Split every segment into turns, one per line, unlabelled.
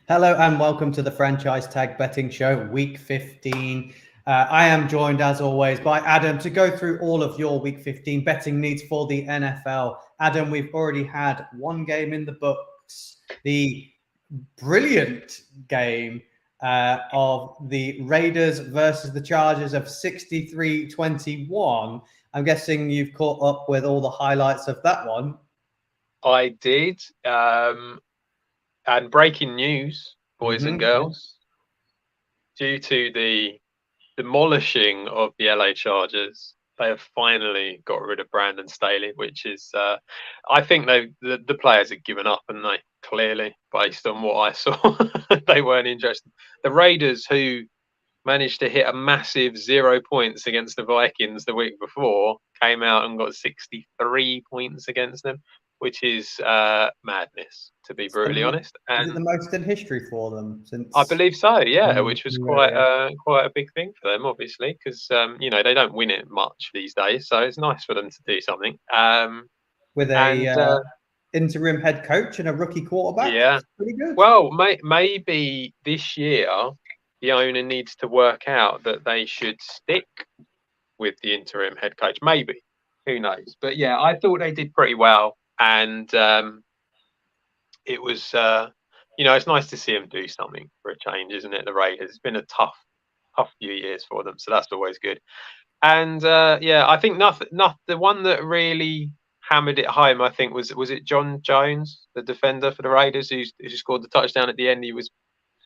Hello and welcome to the Franchise Tag Betting Show, Week 15. I am joined, as always, by Adam to go through all of your Week 15 betting needs for the NFL. Adam, we've already had one game in the books, the brilliant game of the Raiders versus the Chargers of 63-21. I'm guessing you've caught up with all the highlights of that one.
I did. And breaking news, boys and girls, due to the demolishing of the LA Chargers, they have finally got rid of Brandon Staley, which is, I think the players had given up, and they clearly, based on what I saw, they weren't interested. The Raiders, who managed to hit a massive 0 points against the Vikings the week before, came out and got 63 points against them, which is madness, to be brutally honest.
Is it the
And
most in history for them
I
since?
believe so, yeah, which was quite
Yeah.
quite a big thing for them, obviously, because they don't win it much these days, so it's nice for them to do something.
With a
And
interim head coach and a rookie quarterback,
yeah,
pretty good.
well, maybe this year the owner needs to work out that they should stick with the interim head coach. Maybe, who knows? But yeah, I thought they did pretty well, and it was it's nice to see them do something for a change, isn't it? The Raiders. It's been a tough few years for them, so that's always good. And yeah, I think nothing. The one that really hammered it home, I think, was it John Jones, the defender for the Raiders, who scored the touchdown at the end. He was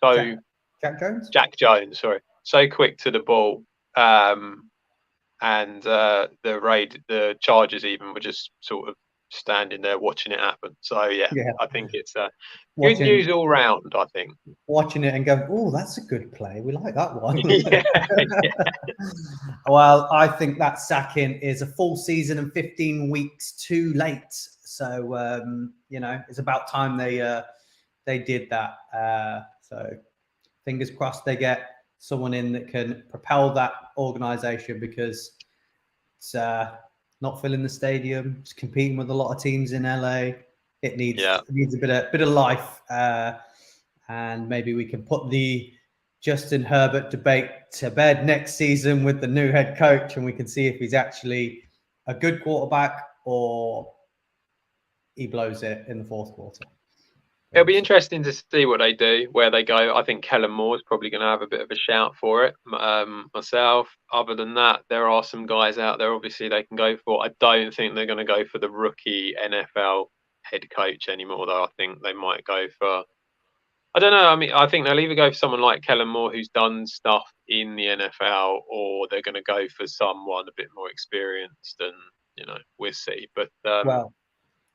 so
Jack Jones.
Jack Jones, sorry, so quick to the ball. And the Chargers even were just sort of standing there watching it happen. So yeah,
Yeah,
I think it's good
watching
news all round. I think.
watching it and going, oh, that's a good play. We like that one.
Yeah, yeah,
Well, I think that sacking is a full season and 15 weeks too late. So it's about time they did that. So fingers crossed they get someone in that can propel that organization, because it's not filling the stadium. It's competing with a lot of teams in LA. It
yeah.
needs a bit of life, and maybe we can put the Justin Herbert debate to bed next season with the new head coach, and we can see if he's actually a good quarterback or he blows it in the fourth quarter.
It'll be interesting to see what they do, where they go. I think Kellen Moore's probably going to have a bit of a shout for it. Myself. Other than that, there are some guys out there. Obviously, they can go for. I don't think they're going to go for the rookie NFL head coach anymore, though. I think they might go for. I don't know. I mean, I think they'll either go for someone like Kellen Moore, who's done stuff in the NFL, or they're going to go for someone a bit more experienced. And we'll see. But
Well,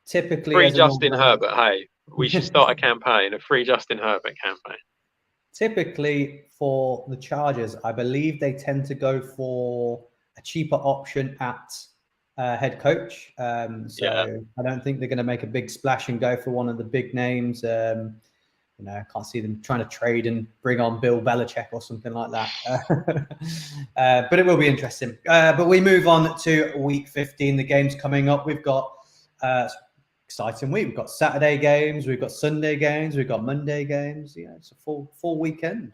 typically
free
as an
Justin
organization,
Herbert. Hey, we should start a campaign, a free Justin Herbert campaign.
typically for the Chargers, I believe they tend to go for a cheaper option at head coach. So
Yeah.
I don't think they're going to make a big splash and go for one of the big names. I can't see them trying to trade and bring on Bill Belichick or something like that. But it will be interesting. But we move on to week 15. The games coming up. We've got exciting week. We've got Saturday games. We've got Sunday games. We've got Monday games. Yeah, it's a full weekend.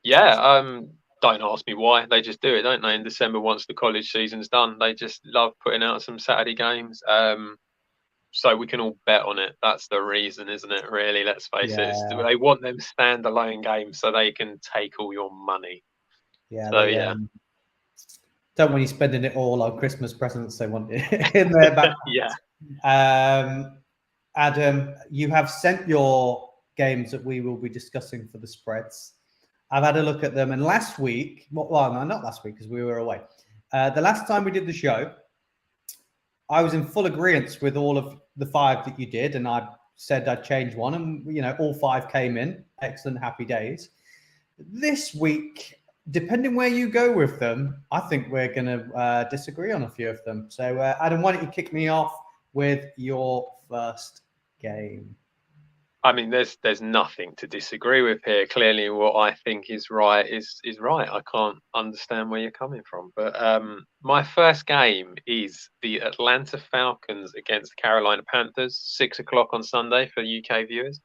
Yeah. Don't ask me why. They just do it, don't they? In December, once the college season's done, they just love putting out some Saturday games. So we can all bet on it. That's the reason, isn't it? Really, let's face it.
Yeah,
They want them standalone games so they can take all your money.
yeah.
So
They
yeah,
don't want you spending it all on Christmas presents. They want it in their back.
yeah.
Adam, you have sent your games that we will be discussing for the spreads. I've had a look at them, and last week, well, no, not last week because we were away. The last time we did the show, I was in full agreement with all of the five that you did, and I said I'd change one, and all five came in. Excellent, happy days. This week, depending where you go with them, I think we're going to disagree on a few of them. So, Adam, why don't you kick me off with your first game?
I mean, there's nothing to disagree with here. Clearly, what I think is right is right. I can't understand where you're coming from. But my first game is the Atlanta Falcons against the Carolina Panthers, 6 o'clock on Sunday for UK viewers.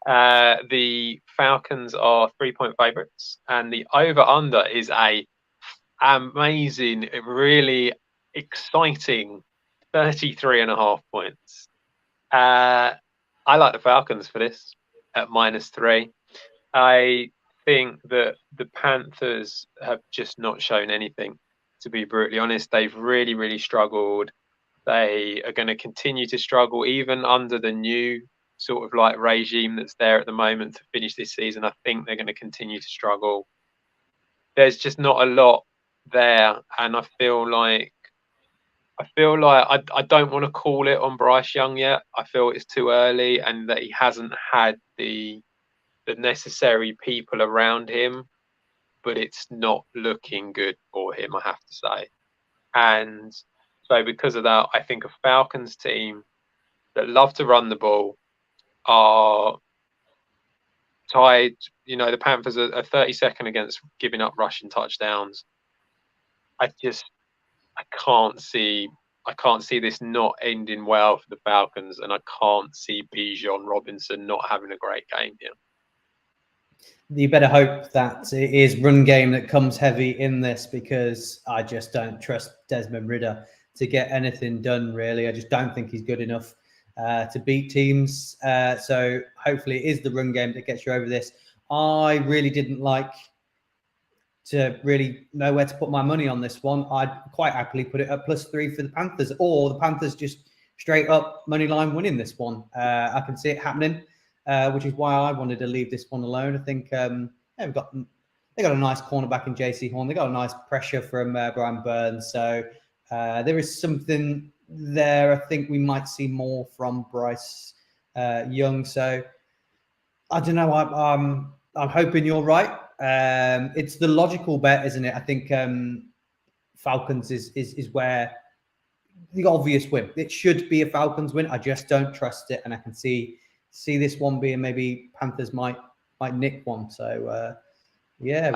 The Falcons are 3-point favourites, and the over/under is a amazing, really exciting 33.5 points. I like the Falcons for this at -3. I think that the Panthers have just not shown anything, to be brutally honest. They've really, really struggled. They are going to continue to struggle even under the new sort of like regime that's there at the moment to finish this season. I think they're going to continue to struggle. There's just not a lot there, and I feel like I don't want to call it on Bryce Young yet. I feel it's too early, and that he hasn't had the necessary people around him, but it's not looking good for him, I have to say. And so because of that, I think a Falcons team that love to run the ball are tied. You know, the Panthers are 32nd against giving up rushing touchdowns. I can't see this not ending well for the Falcons, and I can't see Bijan Robinson not having a great game here.
You better hope that it is run game that comes heavy in this, because I just don't trust Desmond Ridder to get anything done, really. I just don't think he's good enough to beat teams. So hopefully it is the run game that gets you over this. I really didn't like to really know where to put my money on this one. I'd quite happily put it at +3 for the Panthers, or the Panthers just straight up money line winning this one. I can see it happening. Which is why I wanted to leave this one alone. I think they got a nice cornerback in JC Horn. They got a nice pressure from Brian Burns. So there is something there. I think we might see more from Bryce Young. So I don't know. I'm hoping you're right. It's the logical bet, isn't it? I think Falcons is where the obvious win. It should be a Falcons win. I just don't trust it, and I can see this one being maybe Panthers might nick one. So yeah,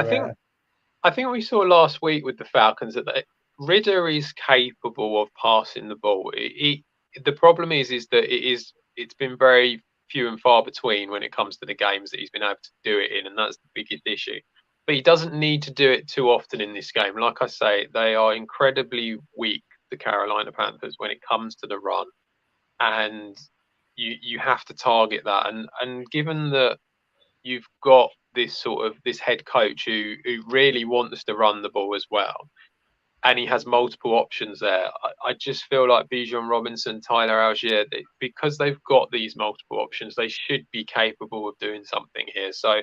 I think we saw last week with the Falcons that Ridder is capable of passing the ball. The problem is that it's been very few and far between when it comes to the games that he's been able to do it in, and that's the biggest issue. But he doesn't need to do it too often in this game. Like I say, they are incredibly weak, the Carolina Panthers, when it comes to the run, and you have to target that. And given that you've got this head coach who really wants to run the ball as well, and he has multiple options there, I just feel like Bijan Robinson, Tyler Algier, because they've got these multiple options, they should be capable of doing something here. So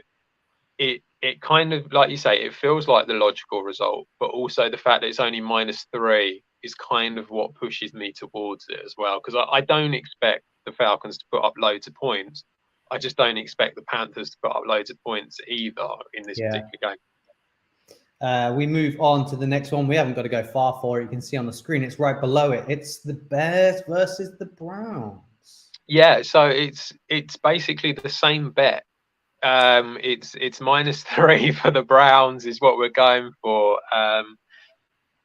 it kind of, like you say, it feels like the logical result, but also the fact that it's only -3 is kind of what pushes me towards it as well. Because I don't expect the Falcons to put up loads of points. I just don't expect the Panthers to put up loads of points either in this particular
game. We move on to the next one. We haven't got to go far for it. You can see on the screen, it's right below it. It's the Bears versus the Browns.
Yeah, so it's basically the same bet. It's -3 for the Browns is what we're going for.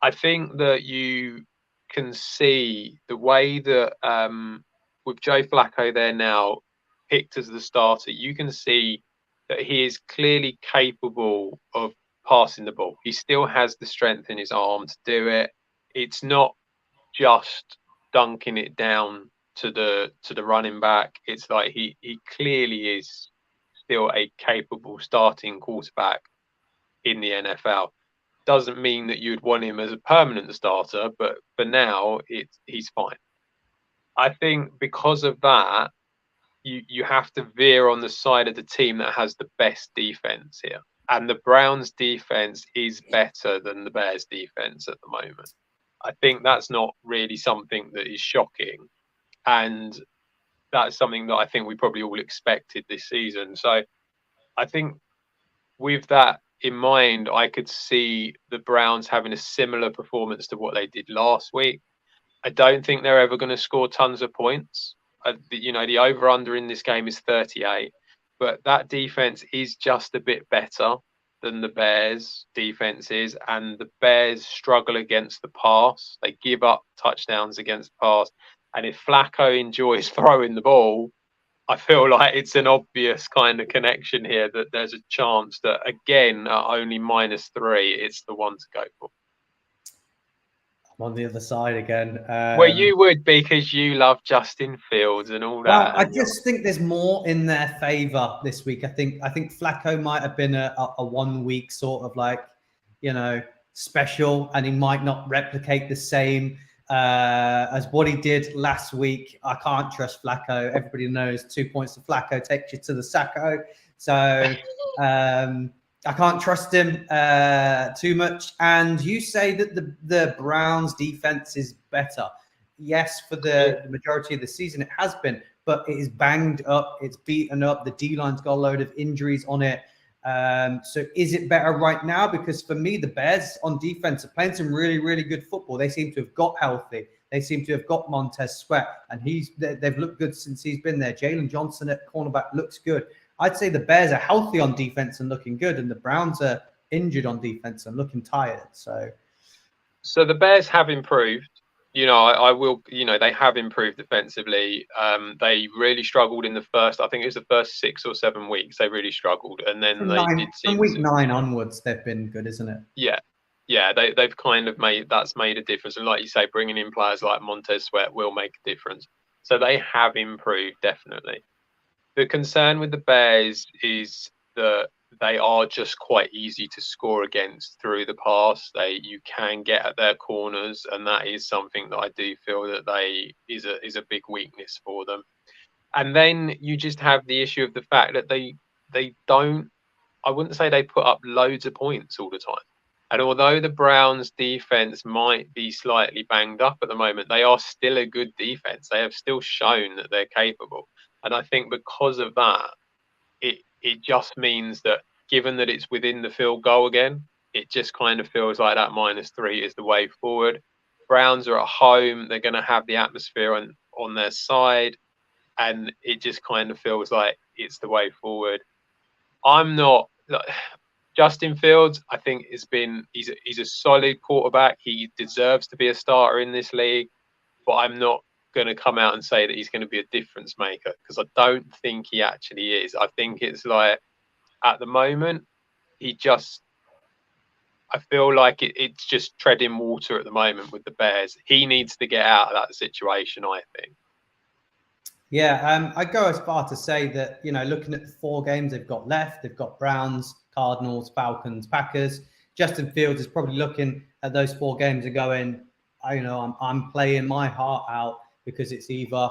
I think that you can see the way that with Joe Flacco there now picked as the starter, you can see that he is clearly capable of passing the ball. He still has the strength in his arm to do it. It's not just dunking it down to the running back. It's like he clearly is still a capable starting quarterback in the NFL. Doesn't mean that you'd want him as a permanent starter, but for now, he's fine. I think because of that, you have to veer on the side of the team that has the best defense here. And the Browns defense is better than the Bears defense at the moment. I think that's not really something that is shocking. And that's something that I think we probably all expected this season. So I think with that in mind, I could see the Browns having a similar performance to what they did last week. I don't think they're ever going to score tons of points. The over-under in this game is 38, but that defense is just a bit better than the Bears' defense is, and the Bears struggle against the pass. They give up touchdowns against the pass, and if Flacco enjoys throwing the ball, I feel like it's an obvious kind of connection here that there's a chance that, again, at only -3, it's the one to go for.
I'm on the other side again.
Well, you would, because you love Justin Fields and all
Well,
that.
I just think there's more in their favour this week. I think Flacco might have been a 1 week sort of like, special, and he might not replicate the same as what he did last week. I can't trust Flacco. Everybody knows 2 points to Flacco takes you to the Sacco. So I can't trust him too much. And you say that the Browns defense is better. Yes, for the majority of the season, it has been, but it is banged up. It's beaten up. The D-line's got a load of injuries on it. So is it better right now? Because for me, the Bears on defense are playing some really, really good football. They seem to have got healthy. They seem to have got Montez Sweat, and they've looked good since he's been there. Jalen Johnson at cornerback looks good. I'd say the Bears are healthy on defense and looking good, and the Browns are injured on defense and looking tired. So
the Bears have improved. I will. They have improved defensively. They really struggled in the first. I think it was the first 6 or 7 weeks. They really struggled, and then
from week 9 onwards, they've been good, isn't it?
Yeah. They've kind of made a difference, and like you say, bringing in players like Montez Sweat will make a difference. So they have improved definitely. The concern with the Bears is that they are just quite easy to score against through the pass. You can get at their corners, and that is something that I do feel that is a big weakness for them. And then you just have the issue of the fact that they don't. I wouldn't say they put up loads of points all the time. And although the Browns' defense might be slightly banged up at the moment, they are still a good defense. They have still shown that they're capable. And I think because of that, it just means that, given that it's within the field goal again, it just kind of feels like that -3 is the way forward. Browns are at home. They're going to have the atmosphere on their side. And it just kind of feels like it's the way forward. I'm not... Justin Fields, I think, he's a solid quarterback. He deserves to be a starter in this league, but I'm not going to come out and say that he's going to be a difference maker, because I don't think he actually is. I think it's like, at the moment, I feel like it's just treading water at the moment with the Bears. He needs to get out of that situation, I think.
Yeah, I go as far to say that, looking at the 4 games they've got left, they've got Browns, Cardinals, Falcons, Packers. Justin Fields is probably looking at those 4 games and going, I'm playing my heart out, because it's either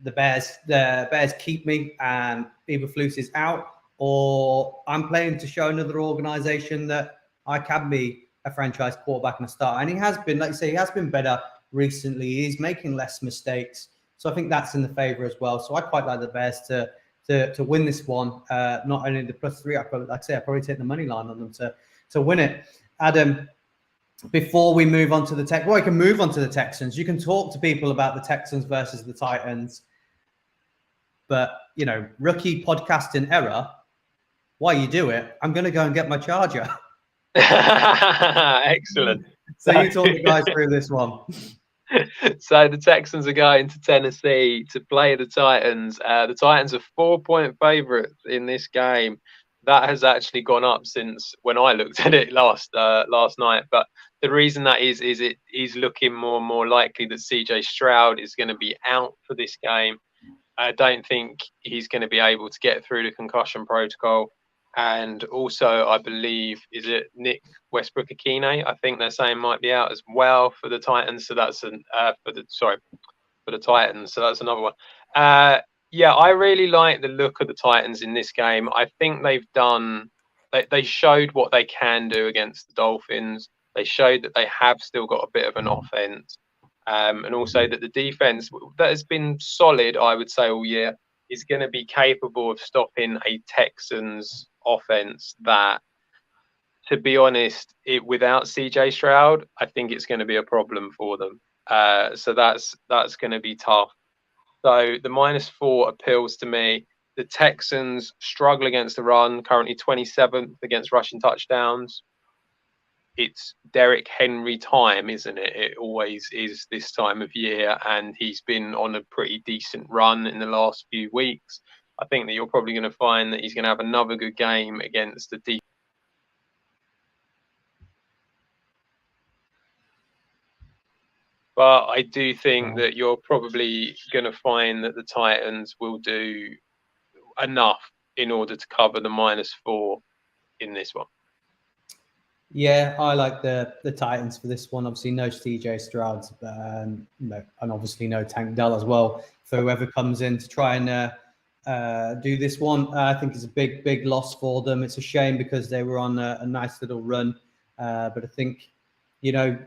the Bears keep me and Eberflus is out, or I'm playing to show another organization that I can be a franchise quarterback and a starter. And he has been, like you say, he has been better recently. He's making less mistakes. So I think that's in the favor as well. So I quite like the Bears to win this one. Not only the +3, I probably take the money line on them to win it. Adam, before we move on to the we can move on to the Texans. You can talk to people about the Texans versus the Titans, but rookie podcasting error. While you do it, I'm going to go and get my charger.
Excellent.
So you talk the guys through this one.
So the Texans are going to Tennessee to play the Titans. The Titans are 4-point favorites in this game. That has actually gone up since when I looked at it last night. But the reason that is it is looking more and more likely that CJ Stroud is going to be out for this game. I don't think he's going to be able to get through the concussion protocol. And also, I believe, is it Nick Westbrook-Akine? I think they're saying might be out as well for the Titans. So that's for the Titans. So that's another one. Yeah, I really like the look of the Titans in this game. I think they showed what they can do against the Dolphins. They showed that they have still got a bit of an offense. And also that the defense that has been solid, I would say, all year, is going to be capable of stopping a Texans offense that, to be honest, without CJ Stroud, I think it's going to be a problem for them. So that's going to be tough. So the -4 appeals to me. The Texans struggle against the run, currently 27th against rushing touchdowns. it's Derek Henry time, isn't it? It always is this time of year, and he's been on a pretty decent run in the last few weeks. I think that you're probably going to find that he's going to have another good game against the deep. But I do think that you're probably going to find that the Titans will do enough in order to cover the -4 in this one.
Yeah, I like the Titans for this one. Obviously, no CJ Stroud, no, and obviously no Tank Dell as well for whoever comes in to try and do this one. I think it's a big loss for them. It's a shame because they were on a nice little run, but I think, you know,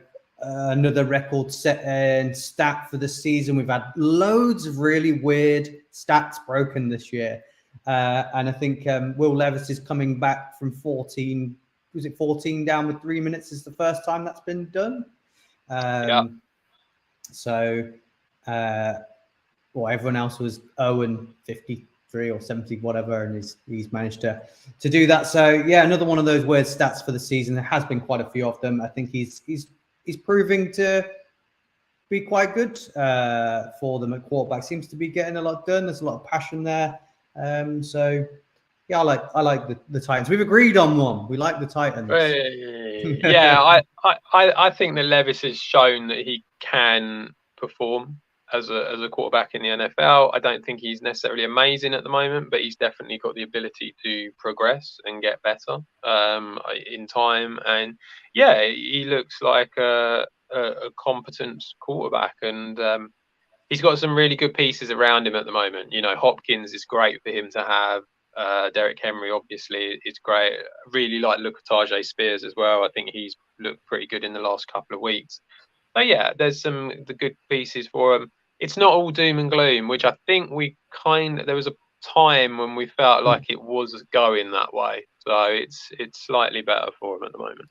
another record set and stat for the season. We've had loads of really weird stats broken this year, and I think Will Levis is coming back from 14. Was it 14 down with 3 minutes is the first time that's been done?
Yeah.
So, well, everyone else was 0 and 53 or 70, whatever, and he's managed to do that. So, yeah, another one of those weird stats for the season. There has been quite a few of them. I think he's proving to be quite good for them at quarterback. Seems to be getting a lot done. There's a lot of passion there. So. Yeah, I like the Titans. We've agreed on one. We like the Titans.
Yeah, I think that Levis has shown that he can perform as a quarterback in the NFL. I don't think he's necessarily amazing at the moment, but he's definitely got the ability to progress and get better in time. And yeah, he looks like a competent quarterback, and he's got some really good pieces around him at the moment. You know, Hopkins is great for him to have. Derek Henry, obviously, is great. I really like Tajay Spears as well. I think he's looked pretty good in the last couple of weeks. So yeah, there's the good pieces for him. It's not all doom and gloom, which I think there was a time when we felt like it was going that way. So it's slightly better for him at the moment.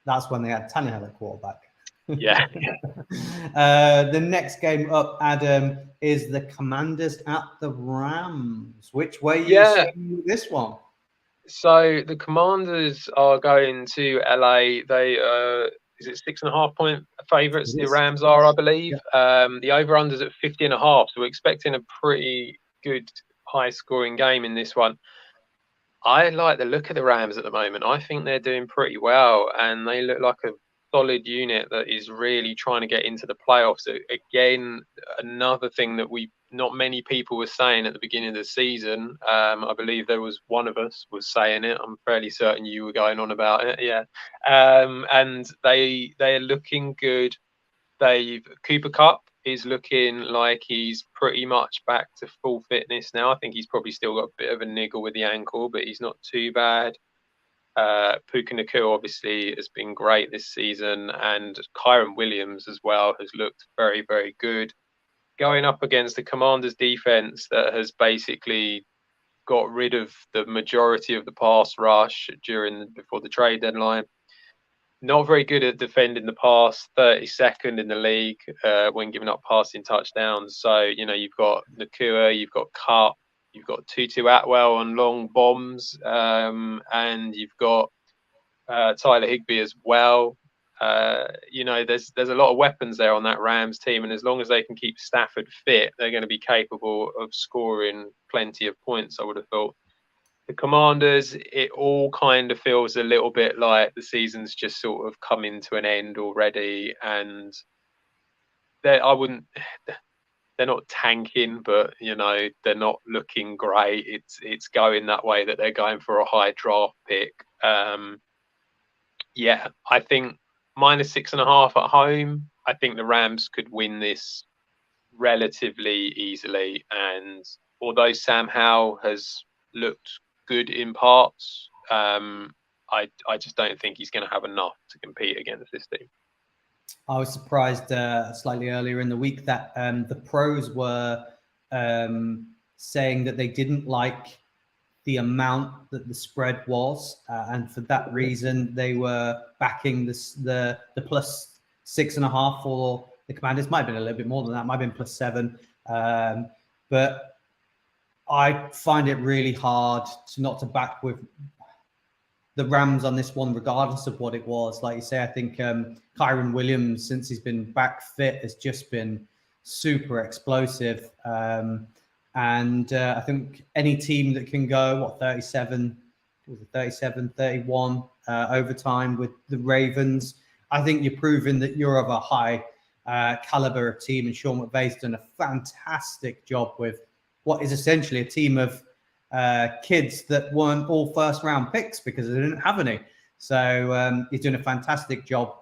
That's when they had Tannehill at quarterback.
Yeah.
The next game up, Adam, is the Commanders at the Rams. Which way are you seeing this one?
So the Commanders are going to LA. They is it 6.5 point favourites? The Rams are, I believe. Yeah. The over/under's at 50.5, so we're expecting a pretty good high-scoring game in this one. I like the look of the Rams at the moment. I think they're doing pretty well, and they look like a solid unit that is really trying to get into the playoffs. Again, another thing that not many people were saying at the beginning of the season. I believe there was one of us was saying it. I'm fairly certain you were going on about it. Yeah. And they're looking good. Cooper Kupp is looking like he's pretty much back to full fitness now. I think he's probably still got a bit of a niggle with the ankle, but he's not too bad. Puka Nacua obviously has been great this season, and Kyron Williams as well has looked very, very good. Going up against the Commanders defense that has basically got rid of the majority of the pass rush before the trade deadline. Not very good at defending the pass, 32nd in the league when giving up passing touchdowns. So, you know, you've got Nacua, you've got Kupp, you've got Tutu Atwell on long bombs, and you've got Tyler Higbee as well. You know, there's a lot of weapons there on that Rams team, and as long as they can keep Stafford fit, they're going to be capable of scoring plenty of points, I would have thought. The Commanders, it all kind of feels a little bit like the season's just sort of coming to an end already, and they're not tanking, but you know, they're not looking great. It's going that way that they're going for a high draft pick. Yeah, I think -6.5 at home. I think the Rams could win this relatively easily, and although Sam Howell has looked good in parts, I just don't think he's going to have enough to compete against this team.
I was surprised slightly earlier in the week that the pros were saying that they didn't like the amount that the spread was, and for that reason they were backing the +6.5 for the Commanders. Might have been a little bit more than that, might have been +7, but I find it really hard not to back with the Rams on this one, regardless of what it was. Like you say, I think Kyron Williams, since he's been back fit, has just been super explosive. And I think any team that can go, 37, 31 overtime with the Ravens, I think you're proving that you're of a high caliber of team. And Sean McVay's done a fantastic job with what is essentially a team of kids that weren't all first round picks because they didn't have any. So he's doing a fantastic job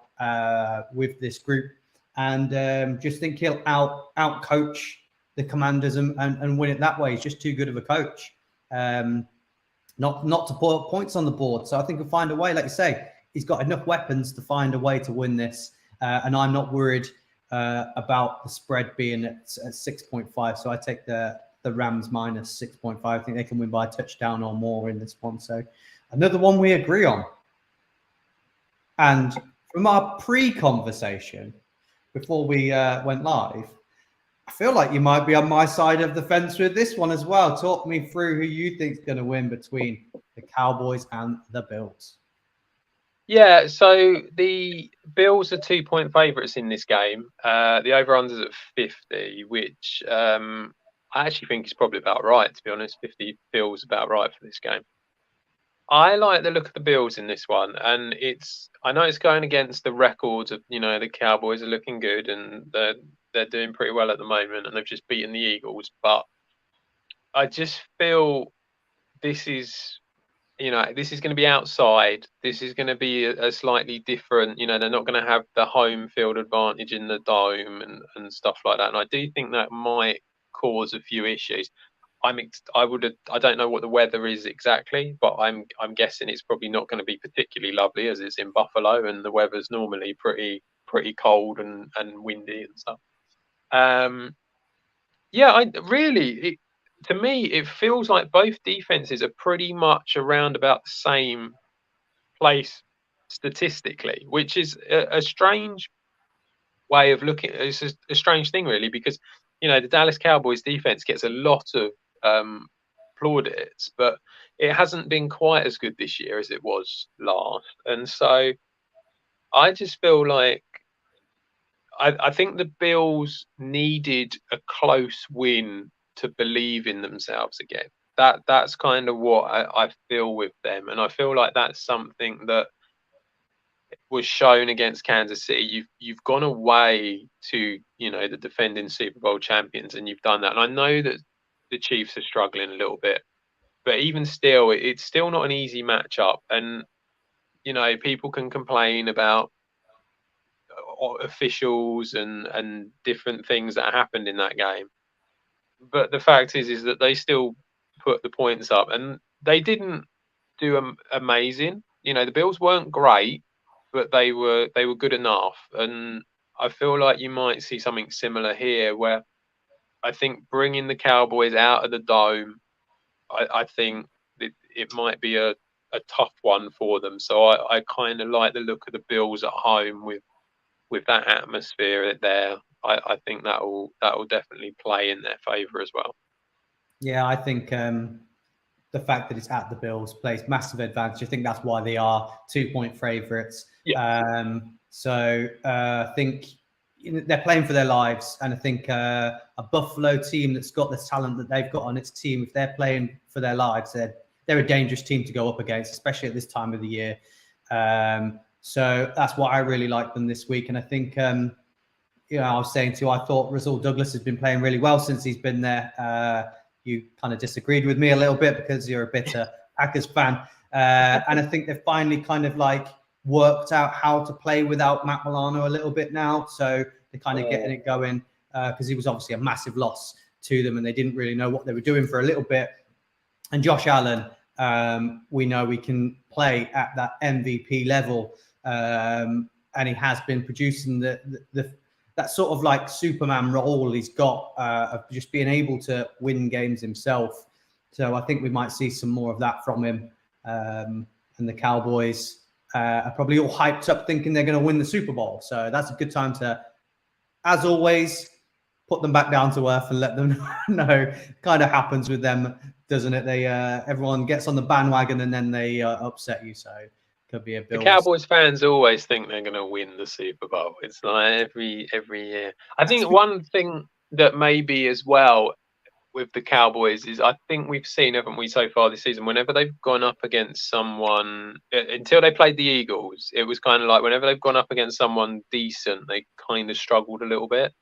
with this group, and just think he'll out coach the Commanders and win it that way. He's just too good of a coach, not to put points on the board. So I think he'll find a way. Like you say, he's got enough weapons to find a way to win this, and I'm not worried about the spread being at 6.5. So I take the Rams minus 6.5. I think they can win by a touchdown or more in this one. So another one we agree on. And from our pre-conversation, before we went live, I feel like you might be on my side of the fence with this one as well. Talk me through who you think is going to win between the Cowboys and the Bills.
Yeah, so the Bills are 2-point favourites in this game. The over-under is at 50, which I actually think is probably about right, to be honest. 50 feels about right for this game. I like the look of the Bills in this one, and I know it's going against the records of, the Cowboys are looking good and they're doing pretty well at the moment, and they've just beaten the Eagles. But I just feel this is going to be outside. This is going to be a slightly different, they're not going to have the home field advantage in the dome and stuff like that. And I do think that might cause a few issues. I don't know what the weather is exactly, but I'm guessing it's probably not going to be particularly lovely, as it's in Buffalo and the weather's normally pretty cold and windy and stuff. To me, it feels like both defenses are pretty much around about the same place statistically, which is a strange way of looking. It's a strange thing, really, because the Dallas Cowboys defense gets a lot of plaudits, but it hasn't been quite as good this year as it was last. And so I just feel like I think the Bills needed a close win to believe in themselves again. That's kind of what I feel with them, and I feel like that's something that was shown against Kansas City. You've gone away to the defending Super Bowl champions, and you've done that. And I know that the Chiefs are struggling a little bit, but even still, it's still not an easy matchup. And people can complain about officials and different things that happened in that game, but the fact is that they still put the points up, and they didn't do amazing. The Bills weren't great, but they were good enough. And I feel like you might see something similar here, where I think bringing the Cowboys out of the dome, I think it might be a tough one for them. So I kind of like the look of the Bills at home with that atmosphere there. I think that will definitely play in their favour as well.
Yeah, I think the fact that it's at the Bills plays massive advantage. I think that's why they are 2-point favourites. Yeah. So I think they're playing for their lives, and I think a Buffalo team that's got the talent that they've got on its team, if they're playing for their lives, they're a dangerous team to go up against, especially at this time of the year. So that's why I really like them this week. And I think, I was saying to you, I thought Rasul Douglas has been playing really well since he's been there. You kind of disagreed with me a little bit because you're a bitter Packers fan. And I think they've finally kind of like worked out how to play without Matt Milano a little bit now. So they're kind of getting it going because he was obviously a massive loss to them and they didn't really know what they were doing for a little bit. And Josh Allen, we know we can play at that MVP level. And he has been producing that sort of like Superman role he's got of just being able to win games himself. So I think we might see some more of that from him. And the Cowboys are probably all hyped up thinking they're going to win the Super Bowl. So that's a good time to, as always, put them back down to earth and let them know kind of happens with them doesn't it? They everyone gets on the bandwagon and then they upset you. So it could be a
The
Bills.
Cowboys fans always think they're going to win the Super Bowl. It's like every year. I think one thing that maybe as well with the Cowboys is I think we've seen, haven't we, so far this season, whenever they've gone up against someone, until they played the Eagles, it was kind of like whenever they've gone up against someone decent, they kind of struggled a little bit.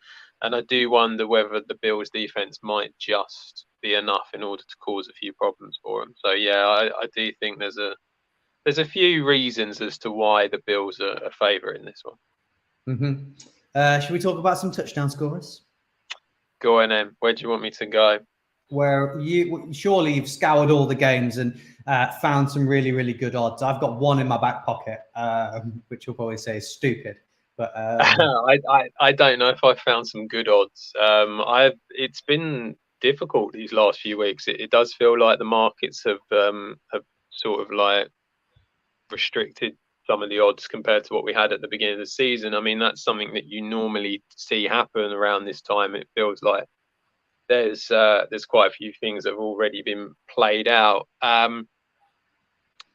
And I do wonder whether the Bills defense might just be enough in order to cause a few problems for them. So yeah, I do think there's a few reasons as to why the Bills are a favourite in this one.
Should we talk about some touchdown scorers?
Go on, Em. Where do you want me to go?
Where surely you've scoured all the games and found some really, really good odds. I've got one in my back pocket, which you'll probably say is stupid. But
I don't know if I found some good odds. It's been difficult these last few weeks. It does feel like the markets have sort of like restricted some of the odds compared to what we had at the beginning of the season. I mean, that's something that you normally see happen around this time. It feels like there's quite a few things that have already been played out.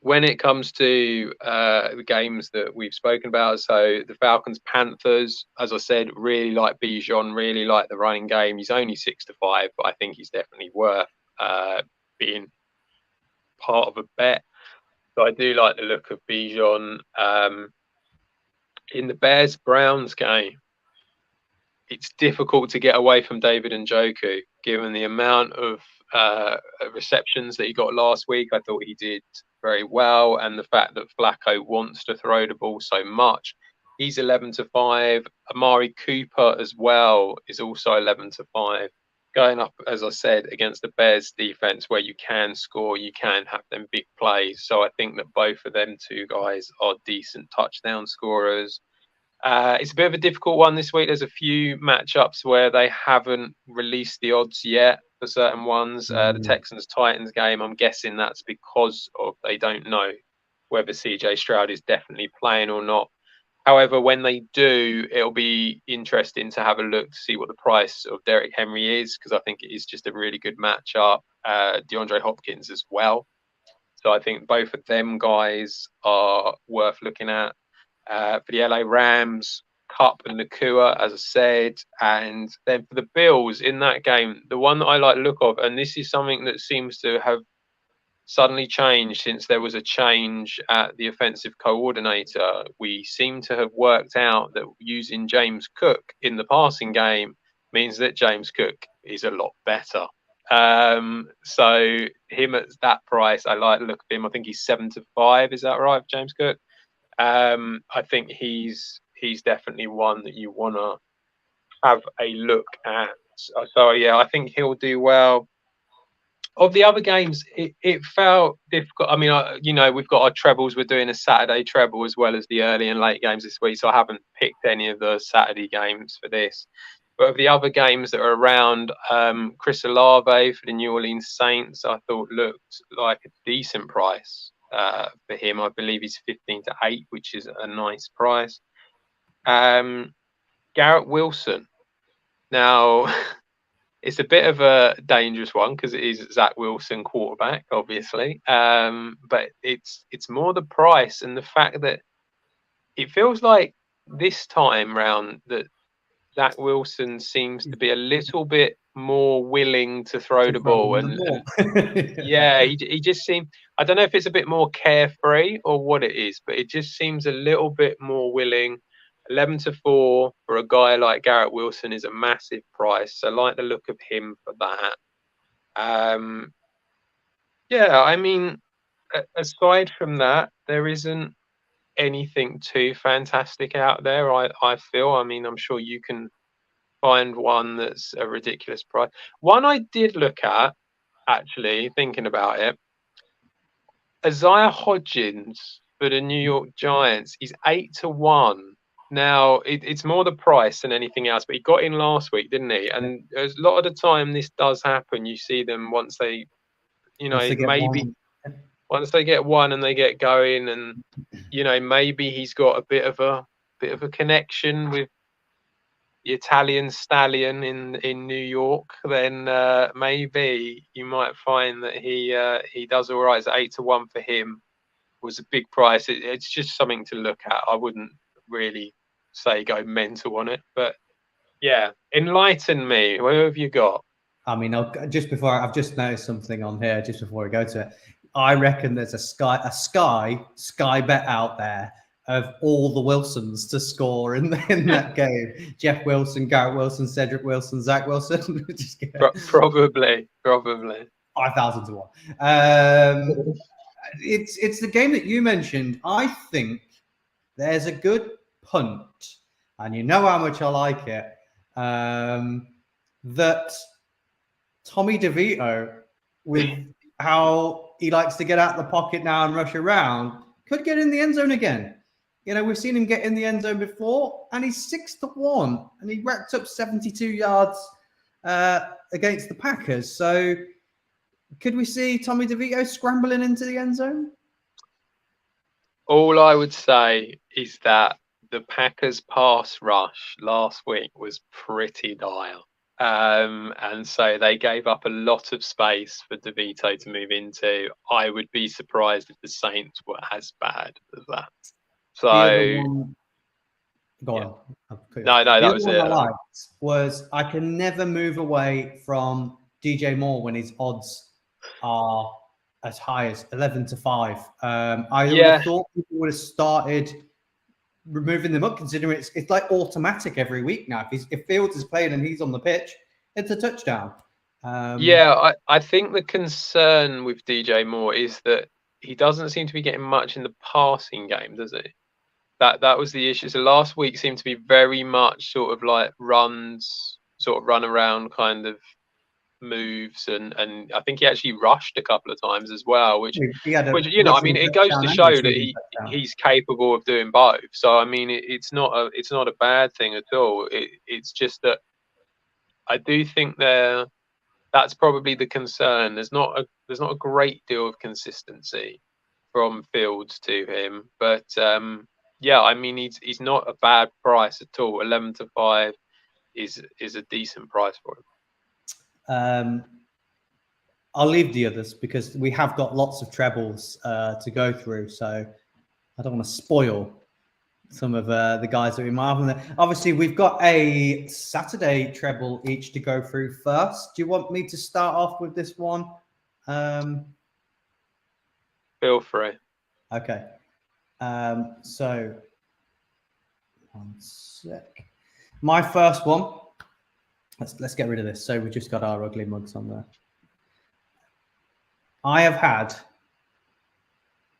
When it comes to the games that we've spoken about, so the Falcons Panthers, as I said, really like Bijan, really like the running game. He's only 6-5, but I think he's definitely worth being part of a bet. So I do like the look of Bijan. In the Bears Browns game, it's difficult to get away from David Njoku, given the amount of receptions that he got last week. I thought he did very well, and the fact that Flacco wants to throw the ball so much. He's 11-5. Amari Cooper as well is also 11-5. Going up, as I said, against the Bears defense, where you can score, you can have them big plays. So I think that both of them two guys are decent touchdown scorers. It's a bit of a difficult one this week. There's a few matchups where they haven't released the odds yet for certain ones. The Texans-Titans game, I'm guessing that's because of they don't know whether CJ Stroud is definitely playing or not. However, when they do, it'll be interesting to have a look to see what the price of Derrick Henry is, because I think it is just a really good matchup. DeAndre Hopkins as well. So I think both of them guys are worth looking at. For the LA Rams, Kupp and Nakua, as I said. And then for the Bills in that game, the one that I like the look of, and this is something that seems to have suddenly changed since there was a change at the offensive coordinator. We seem to have worked out that using James Cook in the passing game means that James Cook is a lot better. So him at that price, I like the look of him. I think he's 7-5. Is that right, James Cook? I think he's definitely one that you want to have a look at. So yeah, I think he'll do well. Of the other games, it felt difficult. I mean, we've got our trebles. We're doing a Saturday treble as well as the early and late games this week. So I haven't picked any of the Saturday games for this. But of the other games that are around, Chris Olave for the New Orleans Saints, I thought looked like a decent price for him. I believe he's 15-8, which is a nice price. Garrett Wilson. Now, it's a bit of a dangerous one because it is Zach Wilson quarterback, obviously. But it's more the price and the fact that it feels like this time round that Zach Wilson seems to be a little bit more willing to throw the ball. And yeah, he just seemed, I don't know if it's a bit more carefree or what it is, but it just seems a little bit more willing. 11-4 for a guy like Garrett Wilson is a massive price. So I like the look of him for that. Yeah, I mean, aside from that, there isn't anything too fantastic out there. I feel. I mean, I'm sure you can find one that's a ridiculous price. One I did look at, actually, thinking about it, Isaiah Hodgins for the New York Giants. He's 8-1. Now, it's more the price than anything else, but he got in last week, didn't he? And a lot of the time this does happen. You see them once they, maybe once they get one and they get going, and maybe he's got a bit of a connection with Italian stallion in New York, then maybe you might find that he does all right. It's 8-1 for him. Was a big price. It's just something to look at. I wouldn't really say go mental on it, but yeah, enlighten me. What have you got?
I mean, I've just noticed something on here just before we go to it. I reckon there's a sky bet out there of all the Wilsons to score in that game. Jeff Wilson, Garrett Wilson, Cedric Wilson, Zach Wilson.
Probably
5,000 to 1. It's the game that you mentioned. I think there's a good punt, and you know how much I like it. That Tommy DeVito, with how he likes to get out the pocket now and rush around, could get in the end zone again. You know, we've seen him get in the end zone before, and he's 6-1, and he racked up 72 yards against the Packers. So, could we see Tommy DeVito scrambling into the end zone?
All I would say is that the Packers' pass rush last week was pretty dire. And so they gave up a lot of space for DeVito to move into. I would be surprised if the Saints were as bad as that. So,
go on.
No, that was it.
I liked was I can never move away from DJ Moore when his odds are as high as 11-5. I would have thought people would have started removing them up, considering it's like automatic every week now. If Fields is playing and he's on the pitch, it's a touchdown.
I think the concern with DJ Moore is that he doesn't seem to be getting much in the passing game, does he? That was the issue. So last week seemed to be very much sort of like runs, sort of run around kind of moves, and I think he actually rushed a couple of times as well, which you know, I mean, it goes to show that he's capable of doing both. So I mean, it's not a bad thing at all. It's just that I do think that's probably the concern. There's not a great deal of consistency from Fields to him, but yeah, I mean, he's not a bad price at all. 11-5 is a decent price for him.
I'll leave the others because we have got lots of trebles to go through, so I don't want to spoil some of the guys that we might have. Obviously, we've got a Saturday treble each to go through first. Do you want me to start off with this one?
Feel free.
Okay. So, one sec. My first one. Let's get rid of this. So we just got our ugly mugs on there. I have had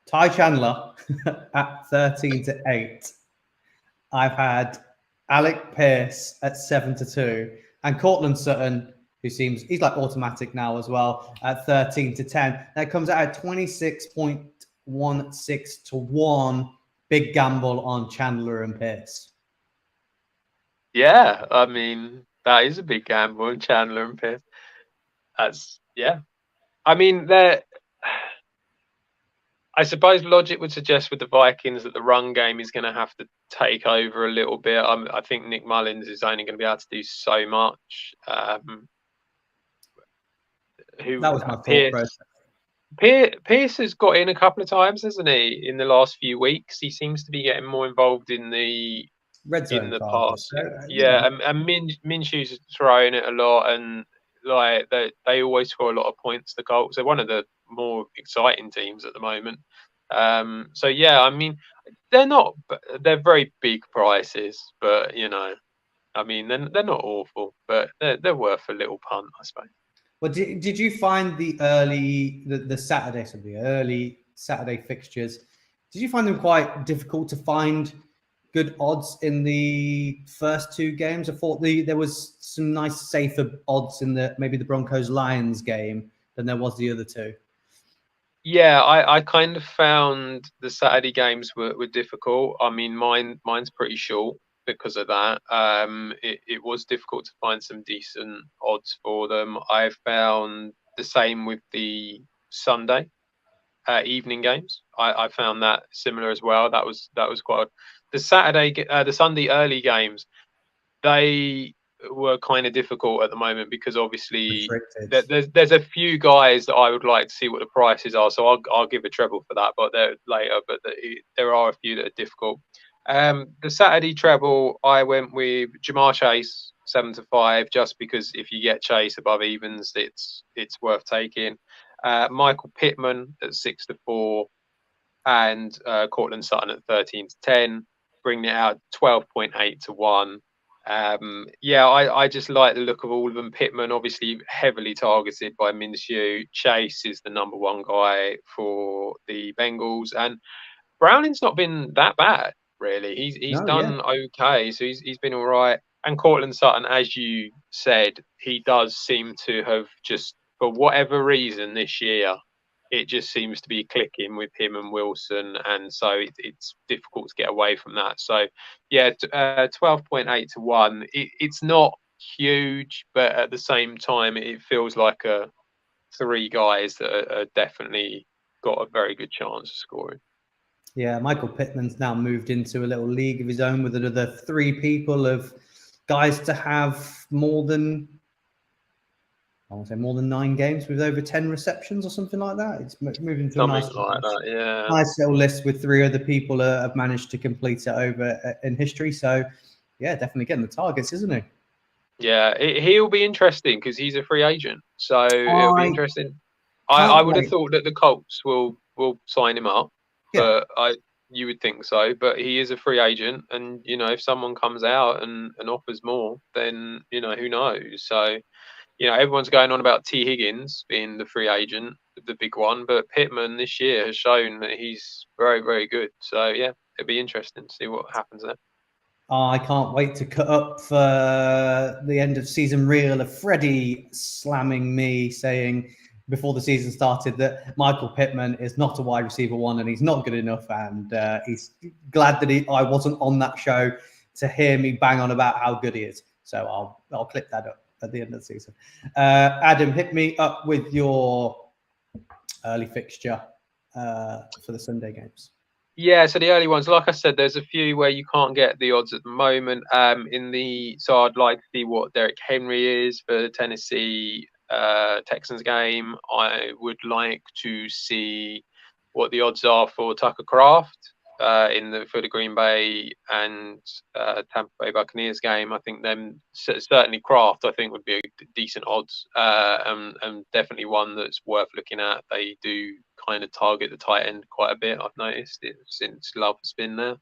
Ty Chandler at 13-8. I've had Alec Pierce at 7-2, and Cortland Sutton, he's like automatic now as well, at 13-10. That comes out at 26.16 to 1. Big gamble on Chandler and Pierce.
Yeah, I mean, that is a big gamble on Chandler and Pierce. I mean, I suppose logic would suggest with the Vikings that the run game is going to have to take over a little bit. I think Nick Mullins is only going to be able to do so much.
That was my thought process.
Pierce has got in a couple of times, hasn't he? In the last few weeks, he seems to be getting more involved in the
red zone
in the past. And Minshew's throwing it a lot, and like they always score a lot of points. The Colts, they're one of the more exciting teams at the moment. So yeah, I mean, they're very big prices, but you know, I mean, they're not awful, but they're worth a little punt, I suppose.
Well, did you find the early Saturday fixtures? Did you find them quite difficult to find good odds in the first two games? I thought there was some nice safer odds in maybe the Broncos Lions game than there was the other two.
Yeah, I kind of found the Saturday games were difficult. I mean, mine's pretty short because of that. It was difficult to find some decent odds for them. I found the same with the Sunday evening games. I found that similar as well. That was quite the Sunday early games. they were kind of difficult at the moment because obviously
Restricted.
there's a few guys that I would like to see what the prices are. So I'll give a treble for that, but later. But there are a few that are difficult. The Saturday treble, I went with Jamar Chase 7-5, just because if you get Chase above evens, it's worth taking. Michael Pittman at 6-4, and Cortland Sutton at 13-10, bringing it out 12.8-1. I just like the look of all of them. Pittman, obviously heavily targeted by Minshew. Chase is the number one guy for the Bengals, and Browning's not been that bad, really. He's done okay, so he's been all right. And Cortland Sutton, as you said, he does seem to have just, for whatever reason this year, it just seems to be clicking with him and Wilson, and so it's difficult to get away from that. So, 12.8-1. It's not huge, but at the same time, it feels like three guys that are definitely got a very good chance of scoring.
Yeah, Michael Pittman's now moved into a little league of his own with another three people of guys to have more than 9 games with over 10 receptions or something like that. It's moving to a nice little list with 3 other people have managed to complete it over in history. So, yeah, definitely getting the targets, isn't he?
Yeah, he'll be interesting because he's a free agent. So it'll be interesting. I would have thought that the Colts will sign him up, but you would think so. But he is a free agent, and if someone comes out and offers more, then who knows? So everyone's going on about T. Higgins being the free agent, the big one, but Pittman this year has shown that he's very, very good. So yeah, it'll be interesting to see what happens there.
I can't wait to cut up for the end of season reel of Freddie slamming me, saying before the season started that Michael Pittman is not a wide receiver 1 and he's not good enough, and he's glad that I wasn't on that show to hear me bang on about how good he is. So I'll clip that up at the end of the season. Adam, hit me up with your early fixture for the Sunday games.
Yeah, so the early ones, like I said, there's a few where you can't get the odds at the moment. So I'd like to see what Derrick Henry is for the Tennessee Texans game. I would like to see what the odds are for Tucker Kraft for the Green Bay and Tampa Bay Buccaneers game. I think certainly Kraft, I think, would be a decent odds, and definitely one that's worth looking at. They do kind of target the tight end quite a bit. I've noticed it since Love has been there.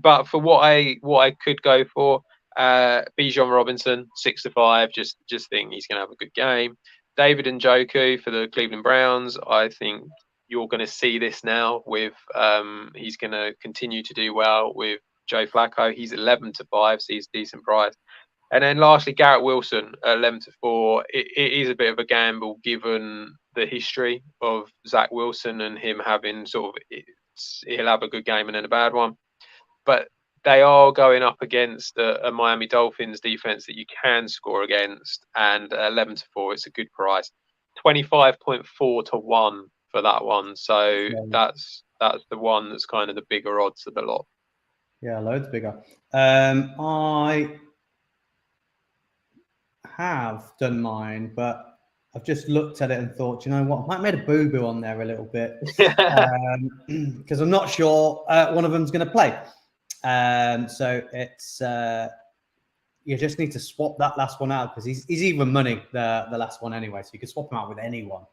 But for what I could go for, Bijan Robinson 6-5. Just think he's going to have a good game. David Njoku for the Cleveland Browns. I think you're going to see this now with he's going to continue to do well with Joe Flacco. He's 11-5, so he's a decent price. And then lastly, Garrett Wilson at 11-4. It is a bit of a gamble given the history of Zach Wilson and him having he'll have a good game and then a bad one. But they are going up against a Miami Dolphins defense that you can score against, and 11-4, it's a good price. 25.4-1 for that one. So that's the one that's kind of the bigger odds of the lot.
Yeah, loads bigger. I have done mine, but I've just looked at it and thought, you know what, I might have made a boo-boo on there a little bit because I'm not sure one of them's going to play. So it's you just need to swap that last one out because he's even money the last one anyway, so you can swap him out with anyone.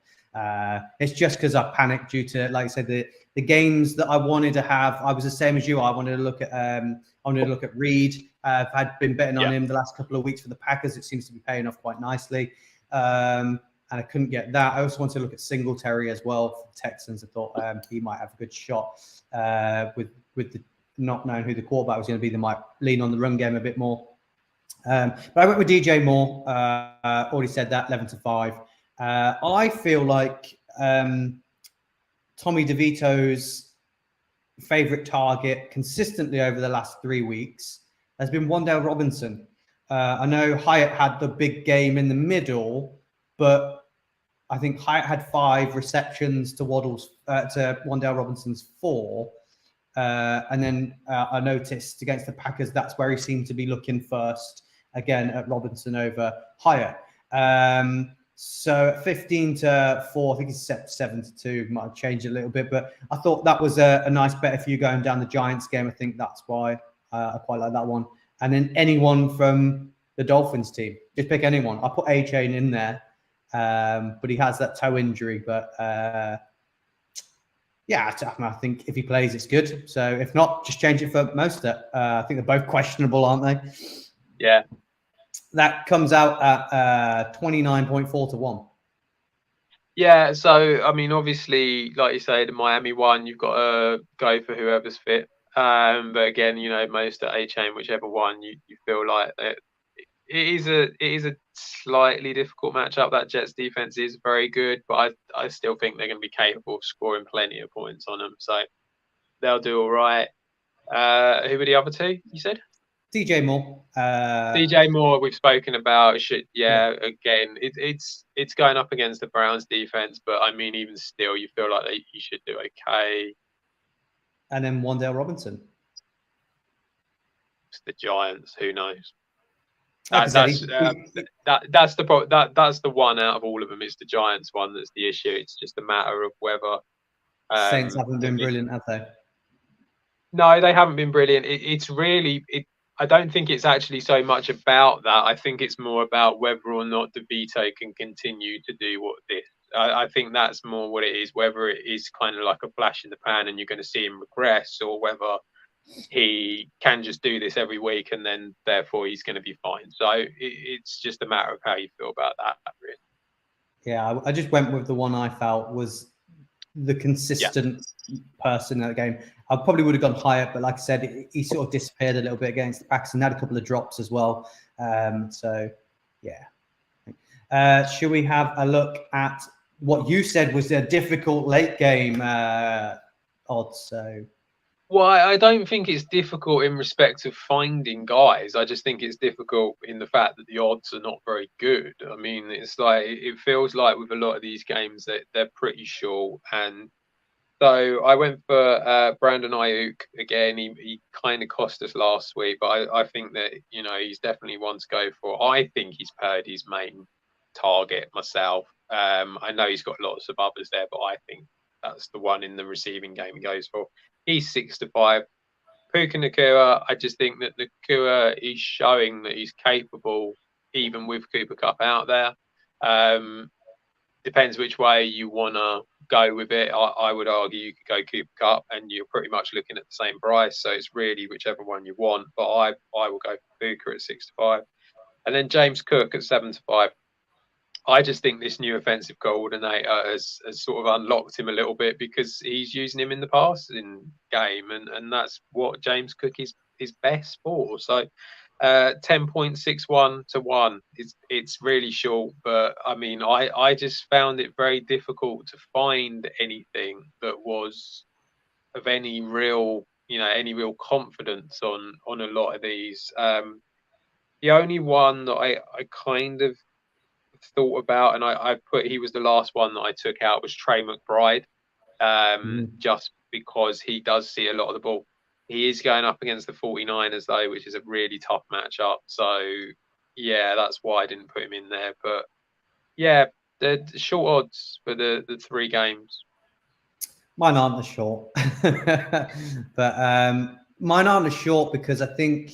It's just because I panicked due to, like I said, the games that I wanted to have. I was the same as you. I wanted to look at Reed. I've been betting on him the last couple of weeks for the Packers. It seems to be paying off quite nicely. And I couldn't get that. I also wanted to look at Singletary as well for the Texans. I thought he might have a good shot with the not knowing who the quarterback was going to be. They might lean on the run game a bit more. But I went with DJ Moore. Already said that, 11-5. I feel like Tommy DeVito's favorite target consistently over the last 3 weeks has been Wan'Dale Robinson. I know Hyatt had the big game in the middle, but I think Hyatt had 5 receptions to Wan'Dale Robinson's 4. And then I noticed against the Packers, that's where he seemed to be looking first, again at Robinson over Hyatt. So 15-4, I think it's 7-2, might have changed a little bit, but I thought that was a nice bet if you're going down the Giants game. I think that's why I quite like that one. And then anyone from the Dolphins team, just pick anyone. I put A-Chain in there, but he has that toe injury. But yeah, I think if he plays, it's good. So if not, just change it for Mostert. I think they're both questionable, aren't they?
Yeah.
That comes out at 29.4-1.
Yeah, so I mean, obviously, like you say, the Miami one, you've got to go for whoever's fit. But again, most at A-Chain, whichever one you feel like it is a slightly difficult matchup. That Jets defense is very good, but I still think they're going to be capable of scoring plenty of points on them. So they'll do all right. Who were the other two you said?
DJ Moore.
DJ Moore, we've spoken about. Again, it's going up against the Browns defense, but I mean, even still, you feel like you should do okay.
And then Wan'Dale Robinson.
It's the Giants. Who knows?
Like
That's the one out of all of them. It's the Giants one that's the issue. It's just a matter of whether
Saints haven't been brilliant, have they?
No, they haven't been brilliant. I don't think it's actually so much about that. I think it's more about whether or not DeVito can continue to do what this. I think that's more what it is. Whether it is kind of like a flash in the pan and you're going to see him regress, or whether he can just do this every week and then therefore he's going to be fine. So it's just a matter of how you feel about that, really.
Yeah, I just went with the one I felt was the consistent person in that game. I probably would have gone higher, but like I said, he sort of disappeared a little bit against the Packers and had a couple of drops as well. So, yeah. Should we have a look at what you said was a difficult late game odds? So,
well, I don't think it's difficult in respect of finding guys. I just think it's difficult in the fact that the odds are not very good. I mean, it's like it feels like with a lot of these games that they're pretty short. And so I went for Brandon Ayuk again. He kind of cost us last week, but I think that he's definitely one to go for. I think he's Purdy's main target myself. I know he's got lots of others there, but I think that's the one in the receiving game he goes for. He's 6-5. Puka Nacua, I just think that Nacua is showing that he's capable, even with Cooper Kupp out there. Depends which way you want to go with it. I would argue you could go Cooper Kupp, and you're pretty much looking at the same price. So it's really whichever one you want. But I will go Puka at 6-5, and then James Cook at 7-5. I just think this new offensive coordinator has sort of unlocked him a little bit because he's using him in the passing game, and that's what James Cook is best for. So 10.61-1. It's really short, but I mean, I just found it very difficult to find anything that was of any real confidence on a lot of these. The only one that I kind of thought about, and I put he was the last one that I took out, was Trey McBride, just because he does see a lot of the ball. He is going up against the 49ers though, which is a really tough matchup. So yeah, that's why I didn't put him in there. But yeah, the short odds for the 3 games.
Mine aren't as short, but mine aren't as short because I think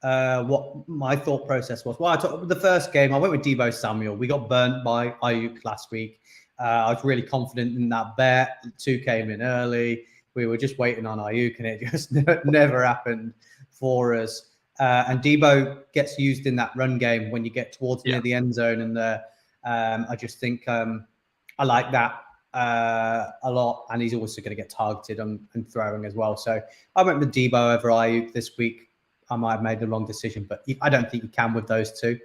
what my thought process was. Well, the first game, I went with Deebo Samuel. We got burnt by Ayuk last week. I was really confident in that bet. 2 came in early. We were just waiting on Ayuk, and it just never happened for us. And Deebo gets used in that run game when you get towards near the end zone. And I just think I like that a lot. And he's also going to get targeted and throwing as well. So I went with Deebo over Ayuk this week. I might have made the wrong decision, but I don't think you can with those two.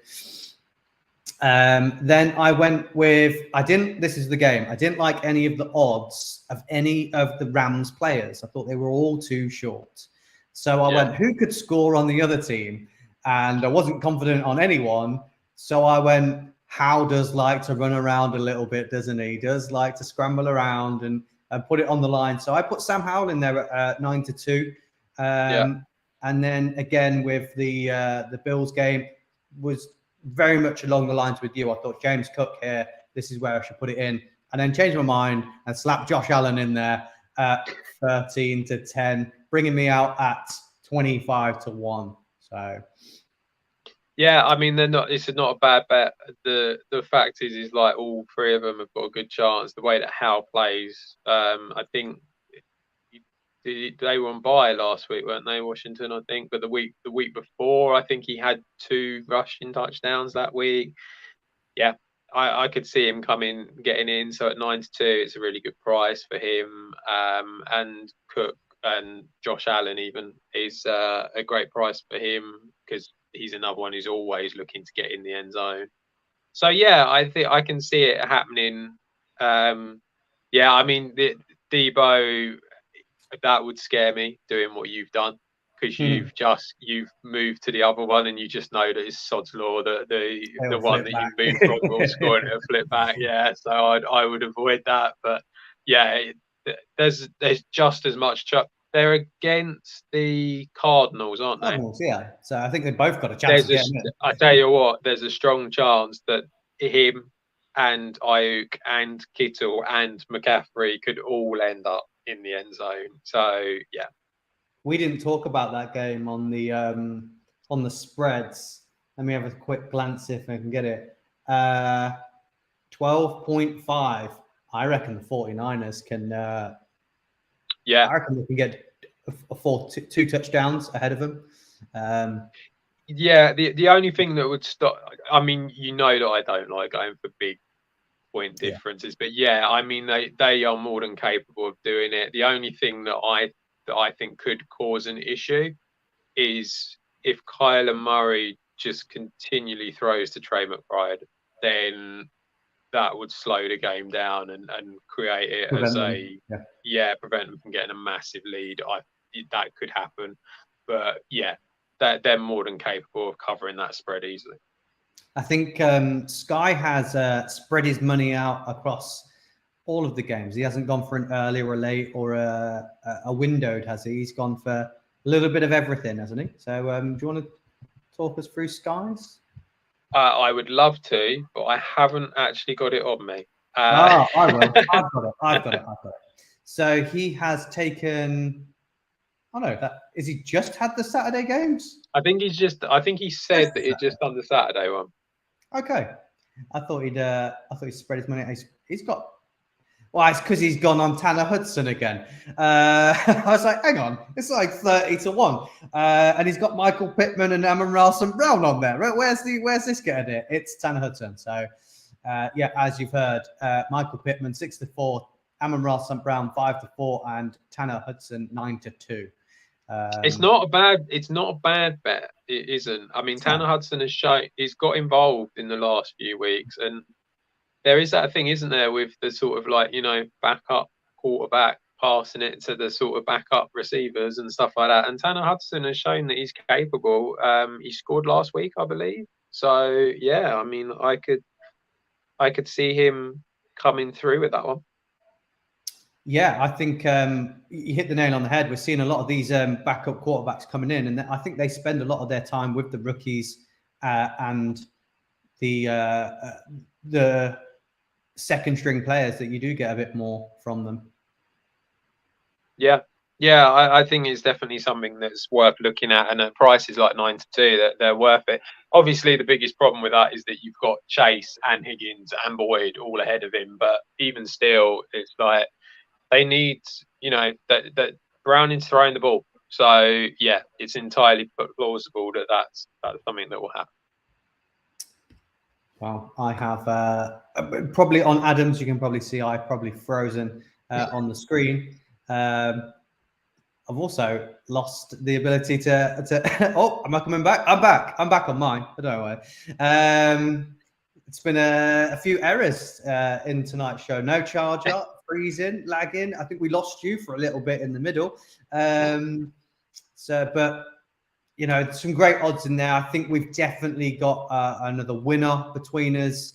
Then I went with, this is the game. I didn't like any of the odds of any of the Rams players. I thought they were all too short. So I went, who could score on the other team? And I wasn't confident on anyone. So I went, Howe does like to run around a little bit, doesn't he? He does like to scramble around. And and put it on the line. So I put Sam Howell in there at 9-2. And then again with the Bills game was very much along the lines with you. I thought James Cook here, this is where I should put it in. And then changed my mind and slapped Josh Allen in there at 13-10, bringing me out at 25-1. So,
yeah, I mean, they're not. It's not a bad bet. The fact is like all three of them have got a good chance. The way that Howe plays, I think they were on bye last week, weren't they? Washington, I think. But the week before, I think he had 2 rushing touchdowns that week. Yeah, I could see him getting in. So at 9-2, it's a really good price for him. And Cook and Josh Allen even is a great price for him because he's another one who's always looking to get in the end zone. So yeah, I think I can see it happening. Yeah, I mean, Debo, that would scare me doing what you've done because you've moved to the other one and you just know that it's sod's law that the one that you moved from will score and it'll flip back. Yeah, so I would avoid that. But yeah, there's just as much they're against the Cardinals, aren't they?
Cardinals, yeah. So I think they both got a chance.
I tell you what, there's a strong chance that him and Ayuk and Kittle and McCaffrey could all end up in the end zone. So yeah,
we didn't talk about that game on the spreads. Let me have a quick glance if I can get it. 12.5. I reckon the 49ers can. I reckon they can get two touchdowns ahead of them.
Yeah, the only thing that would stop. I mean, you know that I don't like going for big point differences, but yeah, I mean they are more than capable of doing it. The only thing that I think could cause an issue is if Kyler Murray just continually throws to Trey McBride, then that would slow the game down and create it prevent them from getting a massive lead. That could happen, but yeah, they're more than capable of covering that spread easily.
I think Sky has spread his money out across all of the games. He hasn't gone for an early or a late or a windowed, has he? He's gone for a little bit of everything, hasn't he? So do you want to talk us through Skies?
I would love to, but I haven't actually got it on me.
I will. I've got it. So he has taken... Oh no, is he just had the Saturday games?
I think he said that he just done the Saturday one.
Okay, I thought he spread his money. He's got. Well, it's because he's gone on Tanner Hudson again. I was like, hang on, it's like 30-1, and he's got Michael Pittman and Amon-Ra St. Brown on there. Where's this getting it? It's Tanner Hudson. So, yeah, as you've heard, Michael Pittman 6-4, Amon-Ra St. Brown 5-4, and Tanner Hudson 9-2.
It's not a bad bet. It isn't. I mean, Tanner Hudson has shown he's got involved in the last few weeks, and there is that thing, isn't there, with the sort of like, backup quarterback passing it to the sort of backup receivers and stuff like that. And Tanner Hudson has shown that he's capable. He scored last week, I believe. So yeah, I mean, I could see him coming through with that one.
Yeah, I think you hit the nail on the head. We're seeing a lot of these backup quarterbacks coming in, and I think they spend a lot of their time with the rookies and the second string players that you do get a bit more from them. Yeah,
I think it's definitely something that's worth looking at, and at prices like 9-2, they're worth it. Obviously, the biggest problem with that is that you've got Chase and Higgins and Boyd all ahead of him, but even still, it's like they need, that Browning's throwing the ball. So yeah, it's entirely plausible that that's something that will happen.
Well, I have probably on Adams. You can probably see I've probably frozen on the screen. I've also lost the ability to. Oh, am I coming back? I'm back. I'm back on mine. I don't know why. It's been a few errors in tonight's show. No charger, freezing, lagging. I think we lost you for a little bit in the middle. But some great odds in there. I think we've definitely got another winner between us.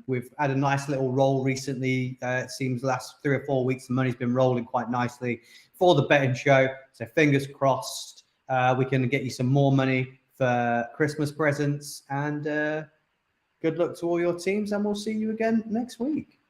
We've had a nice little roll recently. It seems the last 3 or 4 weeks, the money's been rolling quite nicely for the betting show. So fingers crossed, we can get you some more money for Christmas presents. And good luck to all your teams, and we'll see you again next week.